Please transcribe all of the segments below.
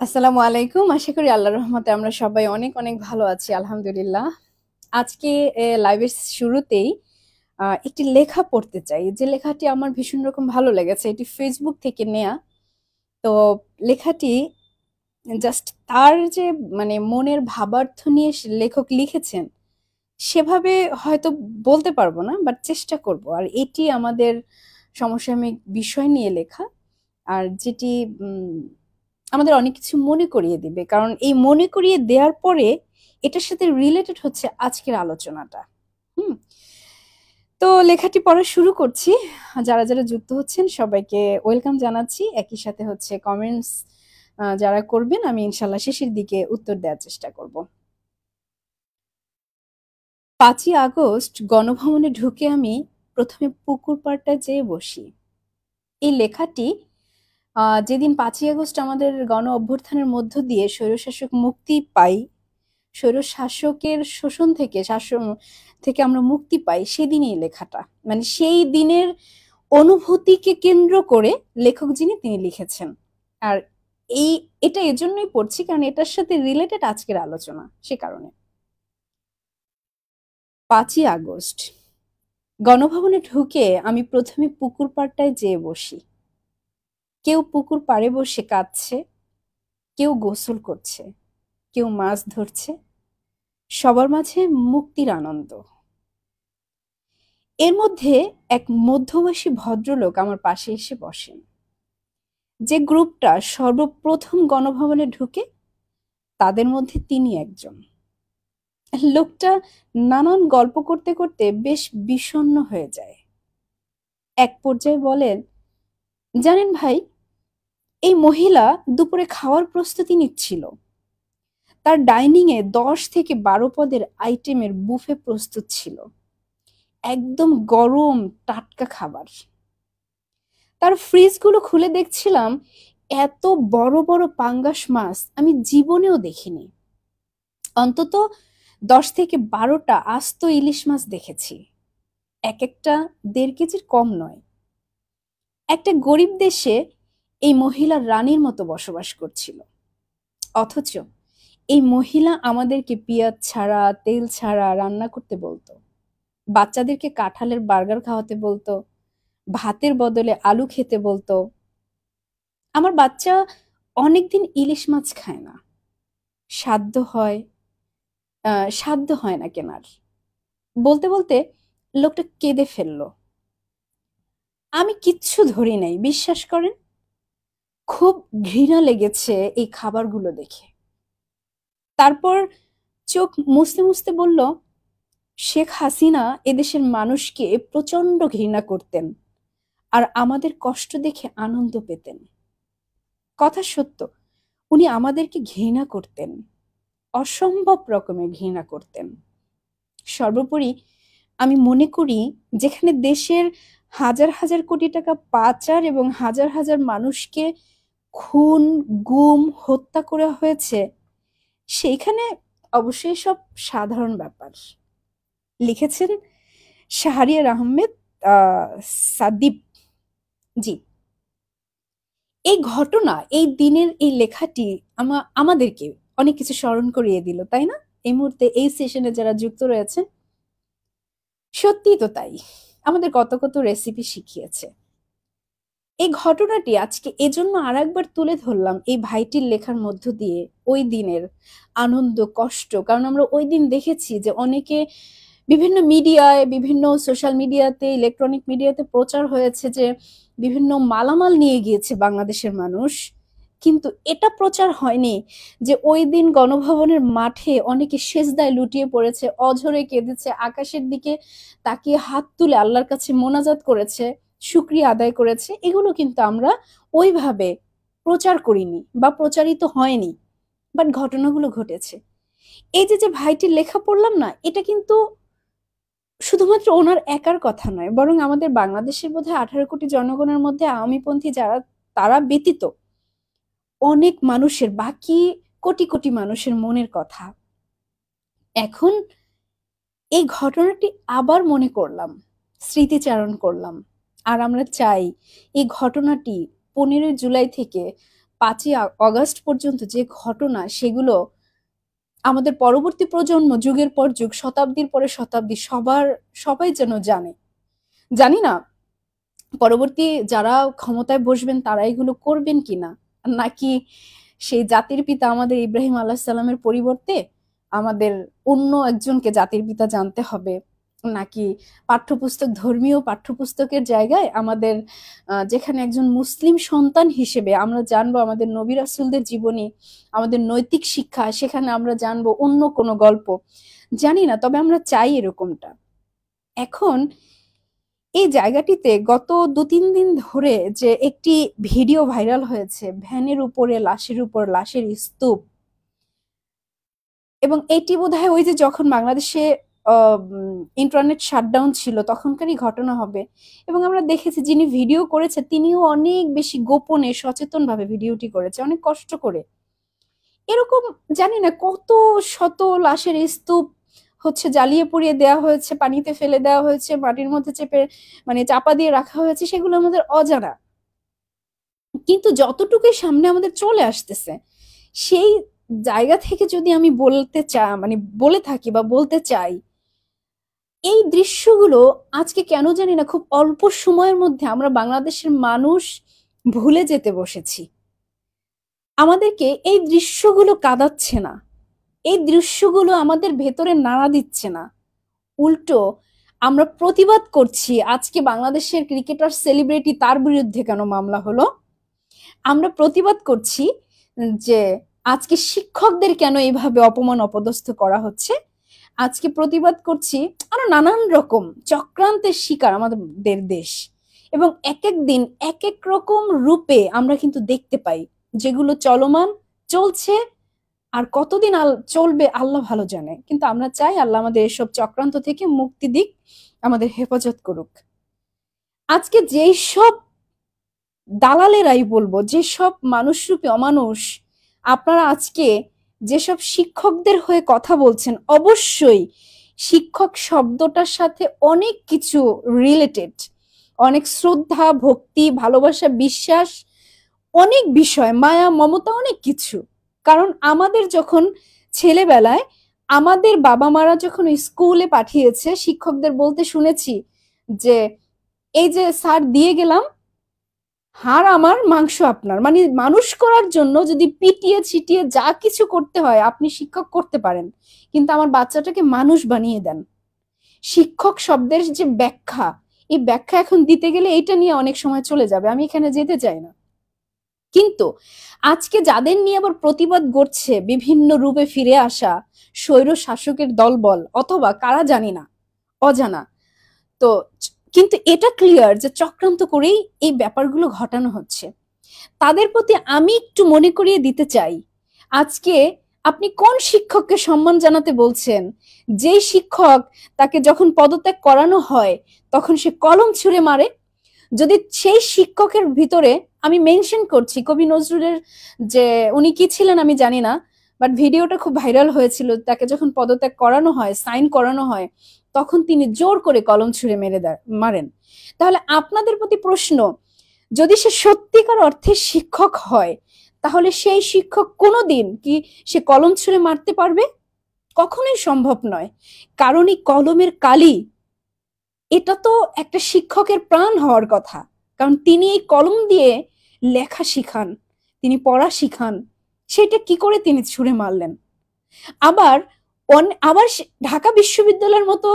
আসসালামু আলাইকুম। আশা করি আল্লাহর রহমতে আমরা সবাই অনেক অনেক ভালো আছি, আলহামদুলিল্লাহ। আজকে লাইভের শুরুতেই একটি লেখা পড়তে চাই, যে লেখাটি আমার ভীষণ রকম ভালো লেগেছে। এটি ফেসবুক থেকে নেয়া। তো লেখাটি জাস্ট তার যে মানে মনের ভাবার্থ নিয়ে লেখক লিখেছেন সেভাবে হয়তো বলতে পারবো না, বাট চেষ্টা করব। আর এটি আমাদের সমসাময়িক বিষয় নিয়ে লেখা, আর যেটি উম, আমাদের অনেক কিছু মনে করিয়ে দিবে, কারণ এই মনে করিয়ে দেওয়ার পরে এটার সাথে রিলেটেড হচ্ছে আজকের আলোচনাটা। হুম। তো লেখাটি পড়া শুরু করছি। যারা যারা যুক্ত হচ্ছেন সবাইকে ওয়েলকাম জানাচ্ছি। একই সাথে হচ্ছে কমেন্টস যারা করবেন আমি ইনশাল্লাহ শেষের দিকে উত্তর দেওয়ার চেষ্টা করব। 5ই আগস্ট গণভবনে ঢুকে আমি প্রথমে পুকুর পাড়টায় যেয়ে বসি। এই লেখাটি যেদিন 5ই আগস্ট আমাদের গণ অভ্যুত্থানের মধ্য দিয়ে স্বৈরশাসক মুক্তি পাই, স্বৈরশাসকের শোষণ থেকে শাসন থেকে আমরা মুক্তি পাই, সেদিনই এই লেখাটা, মানে সেই দিনের অনুভূতিকে কেন্দ্র করে লেখক যিনি তিনি লিখেছেন। আর এই এটা এজন্যই পড়ছি কারণ এটার সাথে রিলেটেড আজকের আলোচনা, সে কারণে। 5ই আগস্ট গণভবনে ঢুকে আমি প্রথমে পুকুর পাড়টায় যেয়ে বসি। কেউ পুকুর পাড়ে বসে কাঁদছে, কেউ গোসল করছে, কেউ মাছ ধরছে, সবার মাঝে মুক্তির আনন্দ। এর মধ্যে এক মধ্যবয়সী ভদ্রলোক আমার পাশে এসে বসেন। যে গ্রুপটা সর্বপ্রথম গণভবনে ঢুকে তাদের মধ্যে তিনি একজন। লোকটা নানান গল্প করতে করতে বেশ বিষণ্ণ হয়ে যায়। এক পর্যায়ে বলেন, জানেন ভাই, এই মহিলা দুপুরে খাওয়ার প্রস্তুতি নিচ্ছিল। তার ডাইনিং এ 10 থেকে 12 পদের আইটেমের বুফে প্রস্তুত ছিল, একদম গরম টাটকা খাবার। তার ফ্রিজগুলো খুলে দেখছিলাম, এত বড় বড় পাঙ্গাস মাছ আমি জীবনেও দেখিনি। অন্তত 10 থেকে 12টা আস্ত ইলিশ মাছ দেখেছি, এক একটা 1.5 কেজির কম নয়। একটা গরিব দেশে এই মহিলা রানীর মতো বসবাস করছিল, অথচ এই মহিলা আমাদেরকে পেঁয়াজ ছাড়া তেল ছাড়া রান্না করতে বলতো, বাচ্চাদেরকে কাঁঠালের বার্গার খাওয়াতে বলতো, ভাতের বদলে আলু খেতে বলতো। আমার বাচ্চা অনেকদিন ইলিশ মাছ খায় না, সাধ্য হয় সাধ্য হয় না কেনার। বলতে বলতে লোকটা কেঁদে ফেললো। আমি কিচ্ছু ধরি নাই, বিশ্বাস করেন। খুব ঘৃণা লেগেছে এই খাবারগুলো দেখে। তারপর চোখ মুছতে মুছতে বলল, শেখ হাসিনা এদেশের মানুষকে প্রচন্ড ঘৃণা করতেন আর আমাদের কষ্ট দেখে আনন্দ পেতেন। কথা সত্য, উনি আমাদেরকে ঘৃণা করতেন, অসম্ভব রকমের ঘৃণা করতেন। সর্বোপরি আমি মনে করি, যেখানে দেশের হাজার হাজার কোটি টাকা পাচার এবং হাজার হাজার মানুষকে খুন গুম হত্যা করা হয়েছে, সেইখানে অবশ্যই সব সাধারণ ব্যাপার। লিখেছেন শাহরিয়ার আহমেদ সাদিব। জি, এই ঘটনা, এই দিনের এই লেখাটি আমাদেরকে অনেক কিছু স্মরণ করিয়ে দিল, তাই না? এই মুহূর্তে এই সেশনে যারা যুক্ত রয়েছেন, সত্যিই তো তাই, আমাদের কত কত রেসিপি শিখিয়েছে। এই ঘটনাটি আজকে এজন্য আরেকবার তুলে ধরলাম এই ভাইটির লেখার মধ্য দিয়ে, ওই দিনের আনন্দ কষ্ট। কারণ আমরা ওই দিন দেখেছি যে অনেকে বিভিন্ন মিডিয়ায়, বিভিন্ন সোশ্যাল মিডিয়াতে, ইলেকট্রনিক মিডিয়াতে প্রচার হয়েছে যে বিভিন্ন মালামাল নিয়ে গিয়েছে বাংলাদেশের মানুষ, কিন্তু এটা প্রচার হয়নি যে ওই দিন গণভবনের মাঠে অনেকে সেজদায় লুটিয়ে পড়েছে, অঝরে কেঁদেছে, আকাশের দিকে তাকিয়ে হাত তুলে আল্লাহর কাছে মোনাজাত করেছে, শুকরিয়া আদায় করেছে। এগুলো কিন্তু আমরা ওইভাবে প্রচার করিনি বা প্রচারিত হয়নি, বাট ঘটনাগুলো ঘটেছে। এই যে যে ভাইটির লেখা পড়লাম না, এটা কিন্তু শুধুমাত্র ওনার একার কথা নয়, বরং আমাদের বাংলাদেশের বোধহয় 18 কোটি জনগণের মধ্যে আওয়ামীপন্থী যারা, তারা ব্যতীত অনেক মানুষের, বাকি কোটি কোটি মানুষের মনের কথা। এখন এই ঘটনাটি আবার মনে করলাম, স্মৃতিচারণ করলাম। আর আমরা চাই এই ঘটনাটি 15ই জুলাই থেকে 5ই আগস্ট পর্যন্ত যে ঘটনা, সেগুলো আমাদের পরবর্তী প্রজন্ম যুগের পর যুগ, শতাব্দীর পরে শতাব্দী সবাই যেন জানে। জানি না পরবর্তী যারা ক্ষমতায় বসবেন তারা এগুলো করবেন কিনা, নাকি সেই জাতির পিতা আমাদের ইব্রাহিম আলাইহিস সালামের পরিবর্তে আমাদের অন্য একজনকে জাতির পিতা জানতে হবে, নাকি ধর্মীয় পাঠ্যপুস্তকের জায়গায় আমাদের যেখানে একজন মুসলিম সন্তান হিসেবে আমরা জানবো আমাদের নবী রাসূলদের জীবনী, আমাদের নৈতিক শিক্ষা, সেখানে আমরা জানবো অন্য কোনো গল্প। জানি না, তবে আমরা চাই এরকমটা। এখন এই জায়গাটিতে গত 2-3 দিন ধরে যে একটি ভিডিও ভাইরাল হয়েছে, ভ্যানের উপরে লাশের উপর লাশের স্তূপ, এবং এটি বোধহয় ওই যে যখন বাংলাদেশে ইন্টারনেট শাটডাউন ছিল তখনকারই ঘটনা হবে। এবং আমরা দেখেছি যিনি ভিডিও করেছে তিনিও অনেক বেশি গোপনে সচেতনভাবে ভিডিওটি করেছে, অনেক কষ্ট করে। এরকম জানি না কত শত লাশের স্তূপ হচ্ছে জ্বালিয়ে পুড়িয়ে দেওয়া হয়েছে, পানিতে ফেলে দেওয়া হয়েছে, মাটির মধ্যে চাপা দিয়ে রাখা হয়েছে, সেগুলো আমাদের অজানা। কিন্তু যতটুকু সামনে আমাদের চলে আসতেছে, সেই জায়গা থেকে যদি আমি বলে থাকি বা বলতে চাই, এই দৃশ্যগুলো আজকে কেন জানি না খুব অল্প সময়ের মধ্যে আমরা বাংলাদেশের মানুষ ভুলে যেতে বসেছি। আমাদেরকে এই দৃশ্যগুলো কাঁদাচ্ছে না, এই দৃশ্যগুলো আমাদের ভেতরে নাড়া দিচ্ছে না, উল্টো আমরা প্রতিবাদ করছি। আজকে বাংলাদেশের ক্রিকেটার সেলিব্রিটি, তার বিরুদ্ধে কেন মামলা হলো? আমরা প্রতিবাদ করছি যে আজকে শিক্ষকদের কেন এইভাবে অপমান অপদস্থ করা হচ্ছে। আজকে প্রতিবাদ করছি আরো নানান রকম চক্রান্তের শিকার আমাদের দেশ, এবং এক এক দিন এক এক রকম রূপে আমরা কিন্তু দেখতে পাই, যেগুলো চলমান চলছে, আর কতদিন চলবে আল্লাহ ভালো জানে। কিন্তু আমরা চাই আল্লাহ আমাদের এসব চক্রান্ত থেকে মুক্তি দিক, আমাদের হেফাজত করুক। আজকে যেই সব দালালেরাই বলবো, যেসব মানুষরূপী অমানুষ আপনারা আজকে যেসব শিক্ষকদের হয়ে কথা বলছেন, অবশ্যই শিক্ষক শব্দটার সাথে অনেক কিছু রিলেটেড, অনেক শ্রদ্ধা, ভক্তি, ভালোবাসা, বিশ্বাস, অনেক বিষয়, মায়া, মমতা, অনেক কিছু। কারণ আমাদের যখন ছেলেবেলায় আমাদের বাবা মারা যখন স্কুলে পাঠিয়েছে, শিক্ষকদের বলতে শুনেছি যে এই যে স্যার দিয়ে গেলাম, হাড় আমার মাংস আপনার, মানে মানুষ করার জন্য যদি পিটিয়ে ছিটিয়ে যা কিছু করতে হয় আপনি শিক্ষক করতে পারেন, কিন্তু আমার বাচ্চাটাকে মানুষ বানিয়ে দেন। শিক্ষক শব্দের যে ব্যাখ্যা, এই ব্যাখ্যা এখন দিতে গেলে এটা নিয়ে অনেক সময় চলে যাবে, আমি এখানে যেতে চাই না। কিন্তু আজকে যাদের নিয়ে আবার প্রতিবাদ করছে, বিভিন্ন রূপে ফিরে আসা স্বৈর শাসকের দলবল অথবা কারা জানি না, অজানা, তো কিন্তু এটা ক্লিয়ার যে চক্রান্ত করেই এই ব্যাপারগুলো ঘটানো হচ্ছে। তাদের প্রতি আমি একটু মনে করিয়ে দিতে চাই, আজকে আপনি কোন শিক্ষককে সম্মান জানাতে বলছেন? যে শিক্ষক তাকে যখন পদত্যাগ করানো হয় তখন সে কলম ছুঁড়ে মারে। যদি সেই শিক্ষকের ভিতরে, আমি মেনশন করছি কবি নজরুলের, যে উনি কি ছিলেন আমি জানি না, বাট ভিডিওটা খুব ভাইরাল হয়েছিল, তাকে যখন পদত্যাগ করানো হয়, সাইন করানো হয়, তখন তিনি জোর করে কলম ছুঁড়ে মারেন। তাহলে আপনাদের প্রতি প্রশ্ন, যদি সে সত্যিকার অর্থে শিক্ষক হয়, তাহলে সেই শিক্ষক কোনোদিন কি সে কলম ছুঁড়ে মারতে পারবে? কখনোই সম্ভব নয়। কারণ এই কলমের কালি, এটা তো একটা শিক্ষকের প্রাণ হওয়ার কথা, কারণ তিনি এই কলম দিয়ে লেখা শিখান, তিনি পড়া শিখান, সেটা কি করে তিনি ছুঁড়ে মারলেন? আবার ঢাকা বিশ্ববিদ্যালয়ের মতো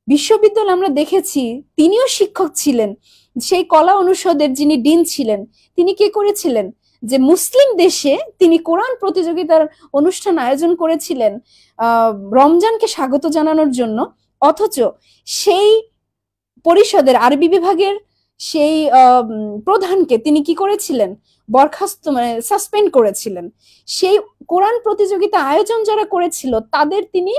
বিশ্ববিদ্যালয় আমরা দেখেছি, তিনিও শিক্ষক ছিলেন। সেই কলা অনুষদের যিনি ডিন ছিলেন, তিনি কি করেছিলেন, যে মুসলিম দেশে তিনি কোরআন প্রতিযোগিতার অনুষ্ঠান আয়োজন করেছিলেন রমজানকে স্বাগত জানানোর জন্য, অথচ সেই পরিষদের আরবি বিভাগের সেই প্রধানকে তিনি কি করেছিলেন, বরখাস্ত, মানে সাসপেন্ড করেছিলেন। সেই কোরআন প্রতিযোগিতা আয়োজন যারা করেছিল তাদের তিনি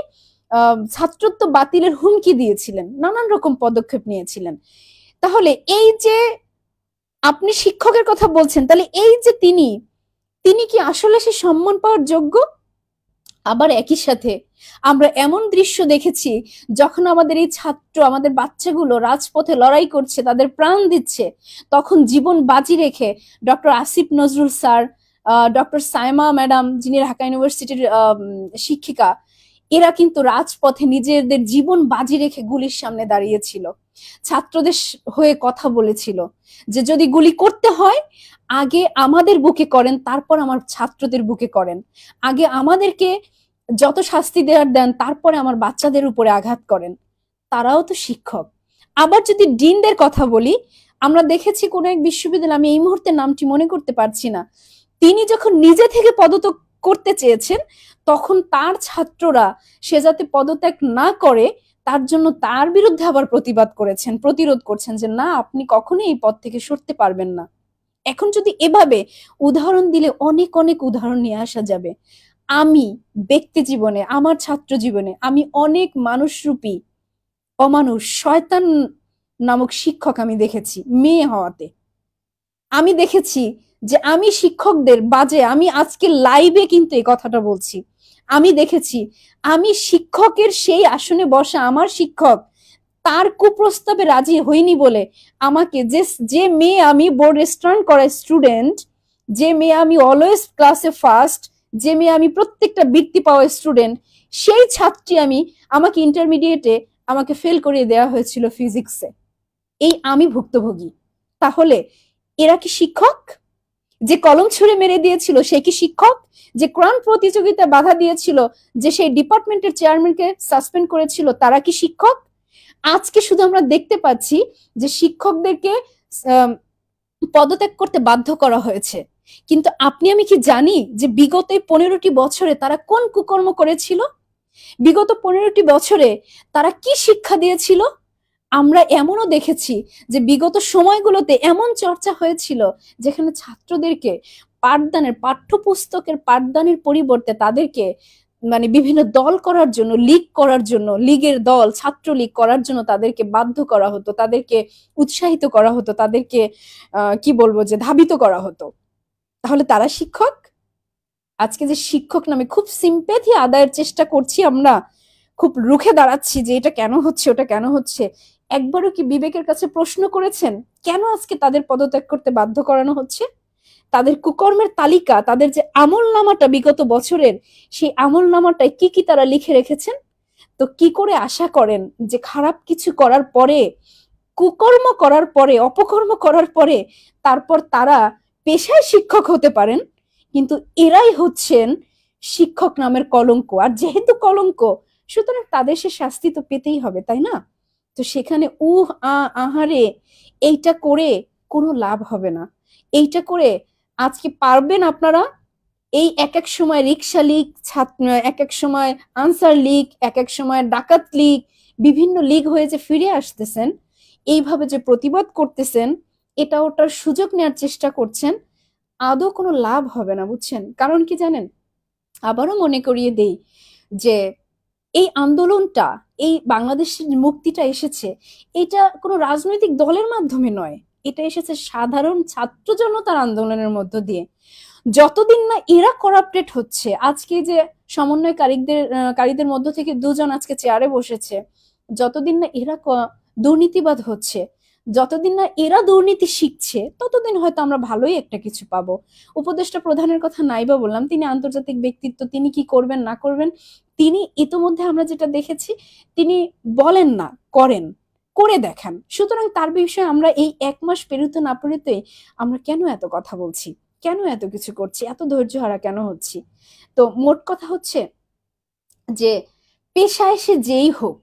ছাত্রত্ব বাতিলের হুমকি দিয়েছিলেন, নানান রকম পদক্ষেপ নিয়েছিলেন। তাহলে এই যে আপনি শিক্ষকের কথা বলছেন, তাহলে এই যে তিনি কি আসলে সে সম্মান পাওয়ার যোগ্য? আবার একই সাথে আমরা এমন দৃশ্য দেখেছি, যখন আমাদের এই ছাত্র, আমাদের বাচ্চাগুলো রাজপথে লড়াই করছে, তাদের প্রাণ দিচ্ছে, তখন জীবন বাজি রেখে doctor Asif Nazrul sir, doctor Saima madam, যিনি ঢাকা ইউনিভার্সিটির শিক্ষিকা, এরা কিন্তু রাজপথে নিজেদের জীবন বাজি রেখে গুলির সামনে দাঁড়িয়েছিল, ছাত্রদের হয়ে কথা বলেছিল যে যদি গুলি করতে হয় আগে আমাদের বুকে করেন, তারপর আমার ছাত্রদের বুকে করেন, আগে আমাদেরকে যত শাস্তি দেওয়ার দেন, তারপরে আমার বাচ্চাদের উপরে আঘাত করেন। তারাও তো শিক্ষক। আবার যদি ডিনদের কথা বলি, আমরা দেখেছি কোন এক বিশ্ববিদ্যালয়, আমি এই মুহূর্তে নামটি মনে করতে পারছি না, তিনি যখন নিজে থেকে পদত্যাগ করতে চেয়েছেন, তখন তার ছাত্ররা সে যাতে পদত্যাগ না করে তার জন্য তার বিরুদ্ধে আবার প্রতিবাদ করেছেন, প্রতিরোধ করছেন যে না, আপনি কখনোই এই পদ থেকে সরতে পারবেন না। এখন যদি এভাবে উদাহরণ দিলে অনেক অনেক উদাহরণ নিয়ে আসা যাবে। আমি ব্যক্তি জীবনে, আমার ছাত্র জীবনে আমি অনেক মানুষরূপী অমানুষ শয়তান নামক শিক্ষক আমি দেখেছি মেয়ে হওয়াতে। আমি দেখেছি যে আমি শিক্ষকদের বাজে, আমি আজকে লাইভে কিন্তু এই কথাটা বলছি, আমি দেখেছি আমি শিক্ষকের সেই আসনে বসা আমার শিক্ষক তার কুপ্রস্তাবে রাজি হইনি বলে আমাকে যে মেয়ে আমি বোর্ড স্টার্ন করা স্টুডেন্ট, যে মেয়ে আমি অলওয়েজ ক্লাসে ফার্স্ট, যে মেয়ে আমি প্রত্যেকটা বৃত্তি পাওয়া স্টুডেন্ট, সেই ছাত্রী আমাকে ইন্টারমিডিয়েটে আমাকে ফেল করিয়ে দেওয়া হয়েছিল ফিজিক্সে। এই আমি ভুক্তভোগী। তাহলে এরা কি শিক্ষক? যে কলম ছুঁড়ে মেরে দিয়েছিল সে কি শিক্ষক? যে কোরআন প্রতিযোগিতায় বাধা দিয়েছিল, যে সেই ডিপার্টমেন্টের চেয়ারম্যানকে সাসপেন্ড করেছিল, তারা কি শিক্ষক? আজকে শুধু আমরা দেখতে পাচ্ছি যে শিক্ষকদেরকে পদত্যাগ করতে বাধ্য করা হয়েছে, কিন্তু আপনি আমি কি জানি যে বিগত 15টি বছরে তারা কোন কুকর্ম করেছিল? বিগত 15টি বছরে তারা কি শিক্ষা দিয়েছিল? আমরা এমনও দেখেছি যে বিগত সময়গুলোতে এমন চর্চা হয়েছিল যেখানে ছাত্রদেরকে পাঠদানের, পাঠ্যপুস্তকের পাঠদানের পরিবর্তে তাদেরকে মানে বিভিন্ন দল করার জন্য, লীগ করার জন্য, লীগের দল, ছাত্রলীগ করার জন্য তাদেরকে বাধ্য করা হতো, তাদেরকে উৎসাহিত করা হতো, তাদেরকে কি বলবো যে ধাবিত করা হতো। তাহলে তারা শিক্ষক? আজকে যে শিক্ষক নামে খুব সিম্প্যাথি আদায়ের চেষ্টা করছি, আমরা খুব রুখে দাঁড়াচ্ছি যে এটা কেন হচ্ছে, ওটা কেন হচ্ছে, একবারও কি বিবেকের কাছে প্রশ্ন করেছেন কেন আজকে তাদের পদত্যাগ করতে বাধ্য করানো হচ্ছে? তাদের কুকর্মের তালিকা, তাদের যে আমল নামাটা বিগত বছরের, সেই আমল নামাটায় কি কি তারা লিখে রেখেছেন? তো কি করে আশা করেন যে খারাপ কিছু করার পরে, কুকর্ম করার পরে, অপকর্ম করার পরে তারপর তারা পেশায় শিক্ষক হতে পারেন? কিন্তু এরাই হচ্ছেন শিক্ষক নামের কলঙ্ক। আর যেহেতু কলঙ্ক, সুতরাং তাদের সে শাস্তি তো পেতেই হবে, তাই না? তো সেখানে আহারে এইটা করে কোনো লাভ হবে না। এইটা করে আজকে পারবেন আপনারা এই এক এক সময় রিক্সা লীগ, এক এক সময় আনসার লীগ, এক এক সময় ডাকাত লীগ, বিভিন্ন লীগ হয়ে যে ফিরে আসতেছেন, এইভাবে যে প্রতিবাদ করতেছেন, এটা ওটার সুযোগ নেওয়ার চেষ্টা করছেন, আদৌ কোনো লাভ হবে না, বুঝছেন? কারণ কি জানেন, আবারও মনে করিয়ে দেই যে এই আন্দোলনটা, এই বাংলাদেশের মুক্তিটা এসেছে, এটা কোনো রাজনৈতিক দলের মাধ্যমে নয়, এটা এসেছে সাধারণ ছাত্র জনতার আন্দোলনের মধ্য দিয়ে। যতদিন না এরা করাপ্টেড হচ্ছে, আজকে যে সমন্বয়কারীদের মধ্য থেকে দুজন আজকে চেয়ারে বসেছে, যতদিন না এরা দুর্নীতিবাদ হচ্ছে, যতদিন না এরা দুর্নীতি শিখছে, ততদিন হয়তো আমরা ভালোই একটা কিছু পাবো। উপদেষ্টা প্রধানের কথা নাইবা বললাম, তিনি আন্তর্জাতিক ব্যক্তিত্ব, তিনি কি করবেন না করবেন, তিনি ইতোমধ্যে আমরা যেটা দেখেছি, তিনি বলেন না, করেন, করে দেখান। সুতরাং তার বিষয়ে আমরা এই 1 মাস পেরোতে না পেরোতেই আমরা কেন এত কথা বলছি, কেন এত কিছু করছি, এত ধৈর্য হারা কেন হচ্ছি? তো মোট কথা হচ্ছে যে পেশায় সে যেই হোক,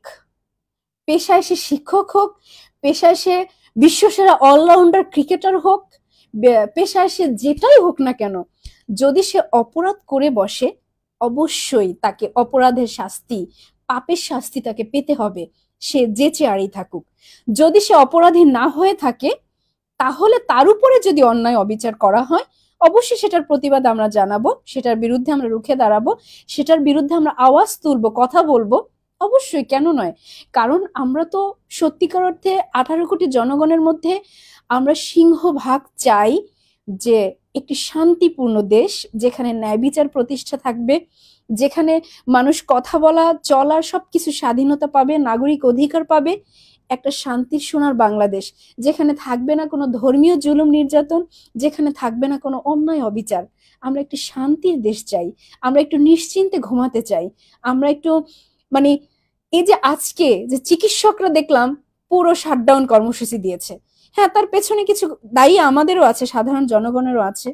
পেশায় সে শিক্ষক হোক, পেশায় সে বিশ্বসেরা অলরাউন্ডার ক্রিকেটার হোক, পেশায় সে যেটাই হোক না কেন, যদি সে অপরাধ করে বসে, অবশ্যই তাকে অপরাধের শাস্তি, পাপের শাস্তি তাকে পেতে হবে, সে যে চেয়ারেই থাকুক। যদি সে অপরাধী না হয়ে থাকে, তাহলে তার উপরে যদি অন্যায় অবিচার করা হয়, অবশ্যই সেটার প্রতিবাদ আমরা জানাবো, সেটার বিরুদ্ধে আমরা রুখে দাঁড়াবো, সেটার বিরুদ্ধে আমরা আওয়াজ তুলবো, কথা বলবো, অবশ্যই, কেন নয়? কারণ আমরা তো সত্যিকার অর্থে 18 কোটি জনগণের মধ্যে আমরা সিংহভাগ চাই যে একটি শান্তিপূর্ণ দেশ, যেখানে ন্যায় বিচার প্রতিষ্ঠা থাকবে, যেখানে মানুষ কথা বলা, চলার সবকিছু স্বাধীনতা পাবে, নাগরিক অধিকার পাবে, একটা শান্তির সোনার বাংলাদেশ, যেখানে থাকবে না কোনো ধর্মীয় জুলুম নির্যাতন, যেখানে থাকবে না কোনো অন্যায় অবিচার। আমরা একটু শান্তির দেশ চাই, আমরা একটু নিশ্চিন্তে ঘুমাতে চাই, আমরা একটু মানে এই যে আজকে যে চিকিৎসকরা দেখলাম পুরো শাটডাউন কর্মসূচি দিয়েছে, হ্যাঁ তার পেছনে কিছু দায়ী আমাদেরও আছে, সাধারণ জনগণেরও আছে,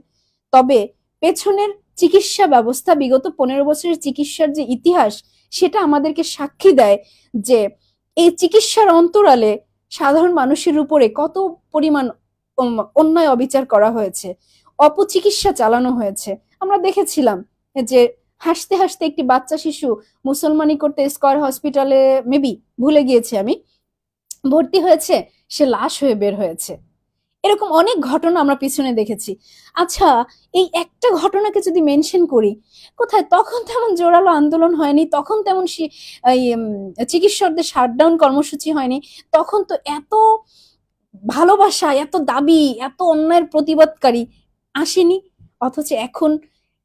তবে পেছনের চিকিৎসা ব্যবস্থা, বিগত 15 বছরের চিকিৎসার যে ইতিহাস, সেটা আমাদেরকে সাক্ষী দেয় যে এই চিকিৎসার অন্তরালে সাধারণ মানুষের উপরে কত পরিমাণ অন্যায় অবিচার করা হয়েছে, অপচিকিৎসা চালানো হয়েছে। আমরা দেখেছিলাম যে হাসতে হাসতে একটি বাচ্চা শিশু মুসলমানি করতে স্কয়ার হসপিটালে, মেবি ভুলে গিয়েছি আমি, ভর্তি হয়েছে, সে লাশ হয়ে বের হয়েছে। এরকম অনেক ঘটনা আমরা পিছনে দেখেছি। আচ্ছা, এই একটা ঘটনাকে যদি মেনশন করি, কোথায় তখন তেমন জোরালো আন্দোলন হয়নি, তখন তেমন চিকিৎসকদের শাটডাউন কর্মসূচি হয়নি, তখন তো এত ভালোবাসা, এত দাবি, এত অন্যায়ের প্রতিবাদকারী আসেনি। অথচ এখন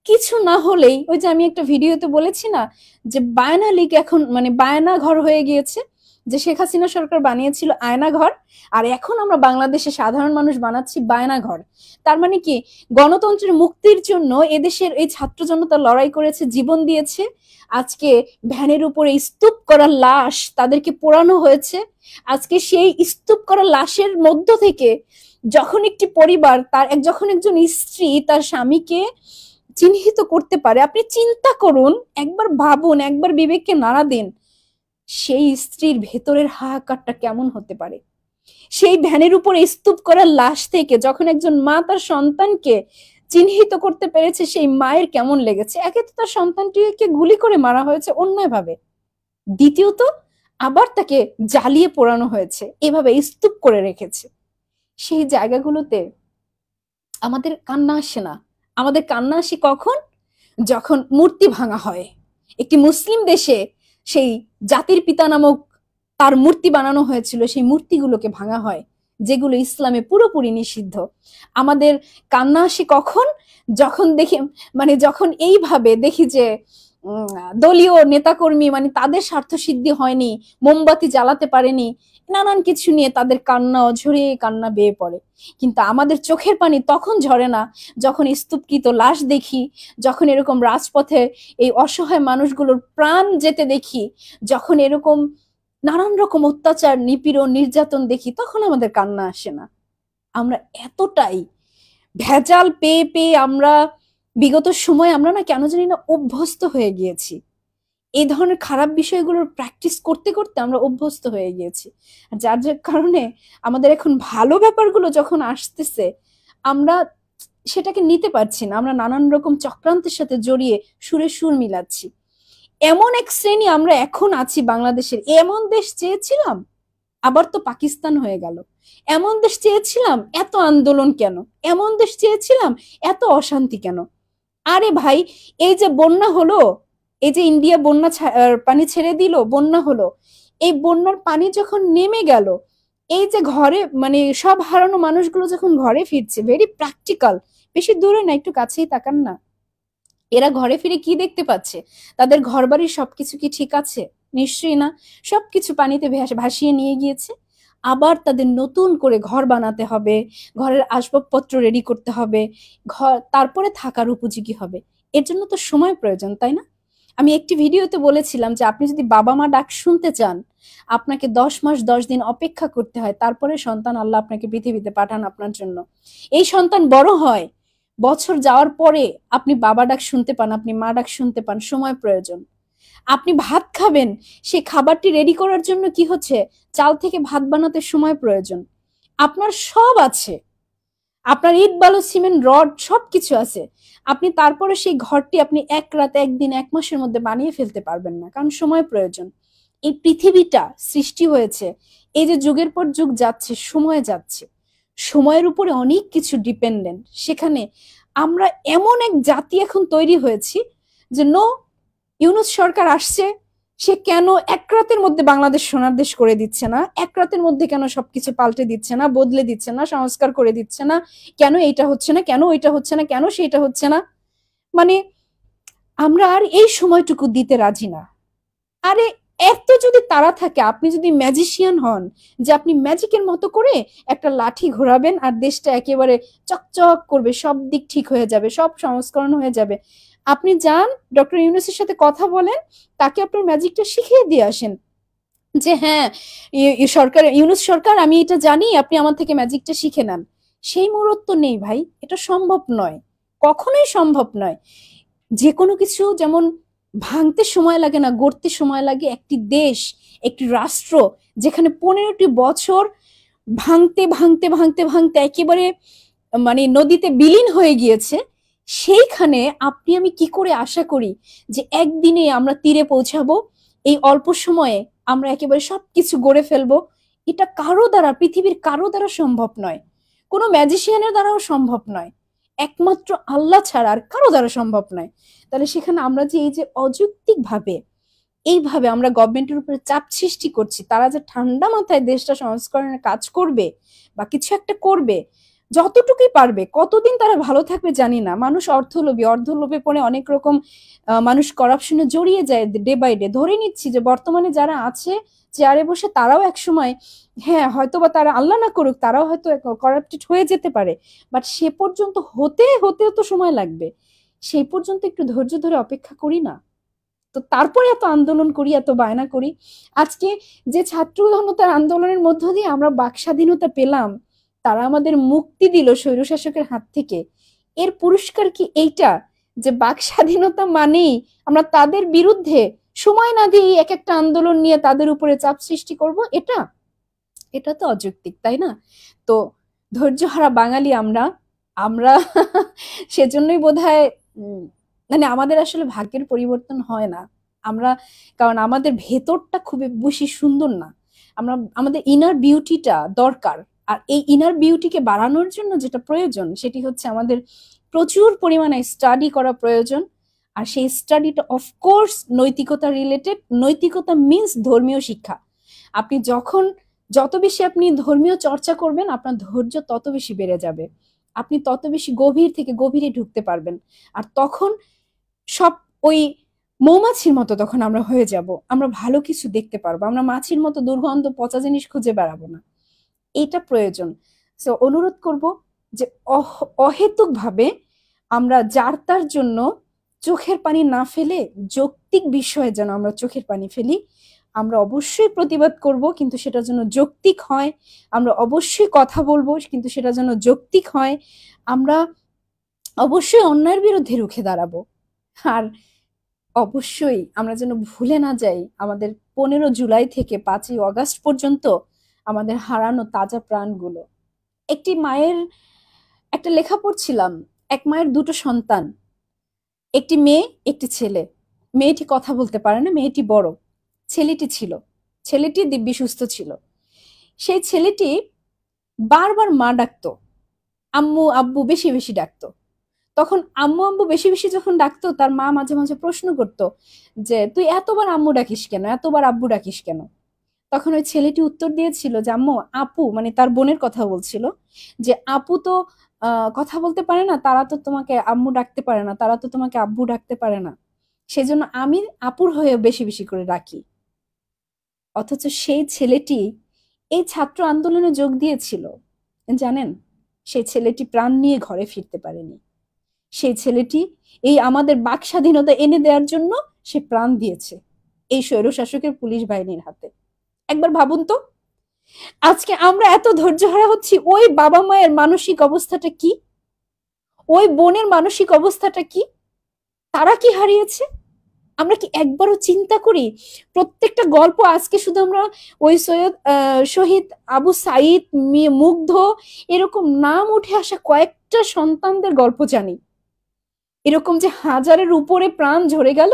কিছু না হলেই, ওই যে আমি একটা ভিডিওতে বলেছি না যে বায়না লীগ এখন মানে বায়না ঘর হয়ে গিয়েছে, যে শেখ হাসিনা সরকার বানিয়েছিল আয়না ঘর, আর এখন আমরা বাংলাদেশে সাধারণ মানুষ বানাচ্ছি বায়না ঘর। তার মানে কি, গণতন্ত্রের মুক্তির জন্য এদেশের এই ছাত্র জনতা লড়াই করেছে, জীবন দিয়েছে, আজকে ভ্যানের উপরে স্তূপ করা লাশ তাদেরকে পোড়ানো হয়েছে। আজকে সেই স্তূপ করা লাশের মধ্য থেকে যখন একটি পরিবার যখন একজন স্ত্রী তার স্বামীকে চিহ্নিত করতে পারে, আপনি চিন্তা করুন, একবার ভাবুন, একবার বিবেককে নাড়া দিন, সেই স্ত্রীর ভেতরের হাহাকারটা কেমন হতে পারে। সেই ভ্যানের উপরে স্তূপ করা লাশ থেকে যখন একজন মা তার সন্তানকে চিহ্নিত করতে পেরেছে, সেই মায়ের কেমন লেগেছে। একে তো তার সন্তানটিকে গুলি করে মারা হয়েছে অন্যায়ভাবে, দ্বিতীয়ত আবার তাকে জ্বালিয়ে পোড়ানো হয়েছে, এভাবে স্তূপ করে রেখেছে। সেই জায়গাগুলোতে আমাদের কান্না আসে না। আমাদের কান্না আসে কখন? যখন মূর্তি ভাঙা হয়। একটি মুসলিম দেশে সেই জাতির পিতা নামক তার মূর্তি বানানো হয়েছিল, সেই মূর্তিগুলোকে ভাঙা হয়, যেগুলো ইসলামে পুরোপুরি নিষিদ্ধ। আমাদের কান্না আসে কখন? যখন দেখি যখন এইভাবে দেখি যে দলীয় নেতাকর্মী তাদের স্বার্থ সিদ্ধি হয়নি, মোমবাতি জ্বালাতে পারেনি, নানান কিছু নিয়ে তাদের কান্না অঝরে কান্না বেয়ে পড়ে। কিন্তু আমাদের চোখের পানি তখন ঝরে না যখন স্তূপকৃত লাশ দেখি, যখন এরকম রাজপথে এই অসহায় মানুষগুলোর প্রাণ যেতে দেখি, যখন এরকম নানান রকম অত্যাচার, নিপীড়ন, নির্যাতন দেখি, তখন আমাদের কান্না আসে না। আমরা এতটাই ভেজাল পেয়ে পেয়ে আমরা বিগত সময় আমরা না কেন জানি না অভ্যস্ত হয়ে গিয়েছি। এই ধরনের খারাপ বিষয়গুলোর প্র্যাকটিস করতে করতে আমরা অভ্যস্ত হয়ে গিয়েছি, যার কারণে আমাদের এখন ভালো ব্যাপারগুলো যখন আসতেছে আমরা সেটাকে নিতে পারছি না। আমরা নানান রকম চক্রান্তের সাথে জড়িয়ে সুরে সুর মিলাচ্ছি। এমন এক শ্রেণী আমরা এখন আছি বাংলাদেশের। এমন দেশ চেয়েছিলাম, আবার তো পাকিস্তান হয়ে গেল। এমন দেশ চেয়েছিলাম, এত আন্দোলন কেন? এমন দেশ চেয়েছিলাম, এত অশান্তি কেন? আরে ভাই, এই যে বন্যা হলো, এই যে ইন্ডিয়া বন্যা পানি ছেড়ে দিল, বন্যা হলো, এই বন্যার পানি যখন নেমে গেল, এই যে ঘরে সব হারানো মানুষগুলো যখন ঘরে ফিরছে, ভেরি প্র্যাকটিক্যাল, বেশি দূরে না, একটু কাছেই তাকান না, এরা ঘরে ফিরে কি দেখতে পাচ্ছে? তাদের ঘরবাড়ির সবকিছু কি ঠিক আছে? নিশ্চয়ই না। সবকিছু পানিতে ভাসিয়ে নিয়ে গিয়েছে। আবার তাদের নতুন করে ঘর বানাতে হবে, ঘরের আসবাবপত্র রেডি করতে হবে, তারপরে থাকার উপযোগী হবে। এর জন্য তো সময় প্রয়োজন, তাই না? আমি একটি ভিডিওতে বলেছিলাম যে আপনি যদি বাবা মা ডাক শুনতে চান, আপনাকে 10 মাস 10 দিন অপেক্ষা করতে হয়, তারপরে সন্তান আল্লাহ আপনাকে পৃথিবীতে পাঠান আপনার জন্য। এই সন্তান বড় হয়, বছর যাওয়ার পরে আপনি বাবা ডাক শুনতে পান, আপনি মা ডাক শুনতে পান, সময় প্রয়োজন। আপনি ভাত খাবেন, সেই খাবারটি রেডি করার জন্য কি হচ্ছে, চাল থেকে ভাত বানাতে সময় প্রয়োজন। আপনার সব আছে, আপনার ইট বালু সিমেন্ট রড সবকিছু আছে, আপনি তারপরে সেই ঘরটি আপনি এক রাত, একদিন, 1 মাসের মধ্যে বানিয়ে ফেলতে পারবেন না, কারণ সময় প্রয়োজন। এই পৃথিবীটা সৃষ্টি হয়েছে, এই যে যুগের পর যুগ যাচ্ছে, সময় যাচ্ছে, সময়ের উপরে অনেক কিছু ডিপেন্ডেন্ট। সেখানে আমরা এমন এক জাতি এখন তৈরি হয়েছি যে ইউনূস সরকার আসছে, সে কেন এক রাতের মধ্যে বাংলাদেশ সোনার দেশ করে দিচ্ছে না? এক রাতের মধ্যে কেন সবকিছু পাল্টে দিচ্ছে না, বদলে দিচ্ছে না, সংস্কার করে দিচ্ছে না? কেন এইটা হচ্ছে না, কেন ওইটা হচ্ছে না, কেন সেইটা হচ্ছে না? আমরা আর এই সময়টুকু দিতে রাজি না। আরে এত যদি তারা থাকে, আপনি যদি ম্যাজিশিয়ান হন, যে আপনি ম্যাজিকের মতো করে একটা লাঠি ঘোরাবেন আর দেশটা একেবারে চকচক করবে, সব দিক ঠিক হয়ে যাবে, সব সংস্করণ হয়ে যাবে, আপনি যান ডক্টর ইউনূসের সাথে কথা বলেন, তাকে আপনার ম্যাজিকটা শিখিয়ে দিয়ে আসেন যে হ্যাঁ, সরকার, ইউনূস সরকার, আমি এটা জানি, আপনি আমার থেকে ম্যাজিকটা শিখে নেন। সেই মুহূর্ত নেই ভাই, এটা সম্ভব নয়, কখনোই সম্ভব নয়। যে কোনো কিছু যেমন ভাঙতে সময় লাগে না, গড়তে সময় লাগে। একটি দেশ, একটি রাষ্ট্র যেখানে 15টি বছর ভাঙতে ভাঙতে ভাঙতে ভাঙতে একেবারে মানে নদীতে বিলীন হয়ে গিয়েছে, সেইখানে আপনি আমি কি করে আশা করি যে একদিনে আমরা তীরে পৌঁছাবো, এই অল্প সময়ে আমরা একেবারে সবকিছু গড়ে ফেলবো? এটা কারো দ্বারা, পৃথিবীর কারো দ্বারা সম্ভব নয়, কোনো ম্যাজিশিয়ানের দ্বারাও সম্ভব নয়, একমাত্র আল্লাহ ছাড়া আর কারো দ্বারা সম্ভব নয়। তাহলে সেখানে আমরা যে এই যে অযৌক্তিক ভাবে এইভাবে আমরা গভর্নমেন্টের উপরে চাপ সৃষ্টি করছি, তারা যে ঠান্ডা মাথায় দেশটা সংস্করণের কাজ করবে বা কিছু একটা করবে, যতটুকুই পারবে, কতদিন তারা ভালো থাকবে জানি না। মানুষ অর্থলোভী, অর্ধলোভে পড়ে অনেক রকম মানুষ করাপশনে জড়িয়ে যায় ডে বাই ডে। ধরে নিচ্ছি যে বর্তমানে যারা আছে চেয়ারে বসে, তারাও এক সময়, হ্যাঁ হয়তো বা তারা, আল্লাহ না করুক, তারাও হয়তো করাপ্টেড হয়ে যেতে পারে, বাট সে পর্যন্ত হতে হতেও তো সময় লাগবে। সেই পর্যন্ত একটু ধৈর্য ধরে অপেক্ষা করি না? তো তারপরে এত আন্দোলন করি, এত বায়না করি। আজকে যে ছাত্র জনতার আন্দোলনের মধ্য দিয়ে আমরা বাক স্বাধীনতা পেলাম, তারা আমাদের মুক্তি দিল স্বৈরশাসকের হাত থেকে, এর পুরস্কার কি এইটা যে বাক স্বাধীনতা মানেই আমরা তাদের বিরুদ্ধে সময় না দিয়ে এক একটা আন্দোলন নিয়ে তাদের উপরে চাপ সৃষ্টি করব? এটা এটা তো অযৌক্তিক, তাই না? তো ধৈর্যহারা বাঙালি আমরা আমরা সেজন্যই বোধহয় মানে আমাদের আসলে ভাগ্যের পরিবর্তন হয় না আমরা, কারণ আমাদের ভেতরটা খুব বেশি সুন্দর না। আমরা, আমাদের ইনার বিউটিটা দরকার। আর এই ইনার বিউটিকে বাড়ানোর জন্য যেটা প্রয়োজন, সেটি হচ্ছে আমাদের প্রচুর পরিমাণে স্টাডি করা প্রয়োজন। আর সেই স্টাডিটা অফকোর্স নৈতিকতা রিলেটেড। নৈতিকতা মিন্স ধর্মীয় শিক্ষা। আপনি যখন, যত বেশি আপনি ধর্মীয় চর্চা করবেন, আপনার ধৈর্য তত বেশি বেড়ে যাবে, আপনি তত বেশি গভীর থেকে গভীরে ঢুকতে পারবেন। আর তখন সব ওই মৌমাছির মতো তখন আমরা হয়ে যাব, আমরা ভালো কিছু দেখতে পারবো, আমরা মাছির মতো দুর্গন্ধ পচা জিনিস খুঁজে বেড়াবো না। এটা প্রয়োজন। সো অনুরোধ করব যে অহেতুক ভাবে আমরা যার তার জন্য চোখের পানি না ফেলে যৌক্তিক বিষয়ে যেন আমরা চোখের পানি ফেলি। আমরা অবশ্যই প্রতিবাদ করব, কিন্তু সেটা যেন যৌক্তিক হয়। আমরা অবশ্যই কথা বলবো, কিন্তু সেটা যেন যৌক্তিক হয়। আমরা অবশ্যই অন্যায়ের বিরুদ্ধে রুখে দাঁড়াবো। আর অবশ্যই আমরা যেন ভুলে না যাই আমাদের 15 জুলাই থেকে 5ই অগাস্ট পর্যন্ত আমাদের হারানো তাজা প্রাণগুলো। একটি মায়ের একটা লেখা পড়ছিলাম, এক মায়ের দুটো সন্তান, একটি মেয়ে একটি ছেলে। মেয়েটি কথা বলতে পারে না, মেয়েটি বড়, ছেলেটি ছিল, ছেলেটি দিব্যি সুস্থ ছিল। সেই ছেলেটি বারবার মা ডাকতো, আম্মু আব্বু বেশি বেশি ডাকতো। তখন আম্মু আব্বু বেশি বেশি যখন ডাকতো, তার মা মাঝে মাঝে প্রশ্ন করতো যে তুই এতবার আম্মু ডাকিস কেন, এতবার আব্বু ডাকিস কেন? তখন ওই ছেলেটি উত্তর দিয়েছিল যে আম্মু, আপু, মানে তার বোনের কথা বলছিল, যে আপু তো কথা বলতে পারে না, তারা তো তোমাকে আম্মু ডাকতে পারে না, তারা তো তোমাকে আব্বু ডাকতে পারে না, সেজন্য আমি আপুর হয়ে বেশি বেশি করে ডাকি। অথচ সেই ছেলেটি এই ছাত্র আন্দোলনে যোগ দিয়েছিল, জানেন? সেই ছেলেটি প্রাণ নিয়ে ঘরে ফিরতে পারেনি। সেই ছেলেটি এই আমাদের বাক স্বাধীনতা এনে দেওয়ার জন্য সে প্রাণ দিয়েছে এই স্বৈরশাসকের পুলিশ বাহিনীর হাতে। একবার ভাবুন তো, আজকে আমরা এত ধৈর্যহারা হচ্ছি, ওই বাবা মায়ের মানসিক অবস্থাটা কি, ওই বোনের মানসিক অবস্থাটা কি, তারা কি হারিয়েছে? আমরা কি একবারও চিন্তা করি? প্রত্যেকটা গল্প আজকে শুধু আমরা ওই শহীদ আবু সাইদ, মুগ্ধ, এরকম নাম উঠে আসা কয়েকটা সন্তানদের গল্প জানি, এরকম যে হাজারের উপরে প্রাণ ঝরে গেল।